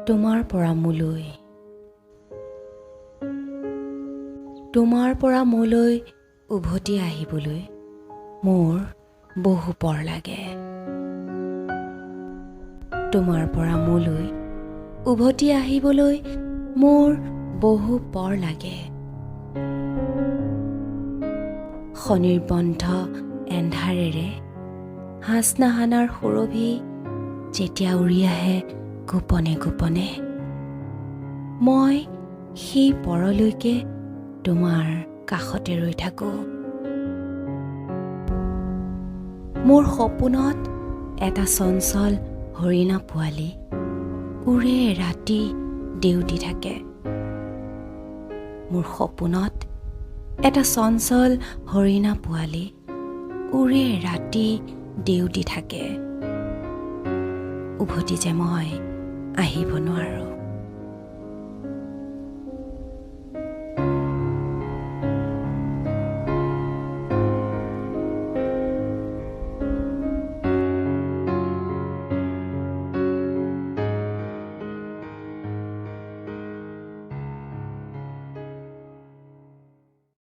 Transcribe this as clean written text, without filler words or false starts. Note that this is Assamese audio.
তোমাৰ পৰা মোলৈ তোমাৰ পৰা মোলৈ উভতি আহিবলৈ মোৰ বহু পৰ লাগে। তোমাৰ পৰা মোলৈ উভতি আহিবলৈ মোৰ বহু পৰ লাগে। স্বনিৰ্বন্ধ এন্ধাৰেৰে হাচনাহানাৰ সুৰভি যেতিয়া উৰি আহে গোপনে গোপনে, মই সেই পৰলৈকে তোমাৰ কাষতে ৰৈ থাকোঁ। মোৰ সপোনত এটা চঞ্চল হৰিণা পোৱালি উৰে ৰাতি দেউতি থাকে। মোৰ সপোনত এটা চঞ্চল হৰিণা পোৱালি উৰে ৰাতি দেউতি থাকে। উভতি যে মই আহিব নোৱাৰোঁ।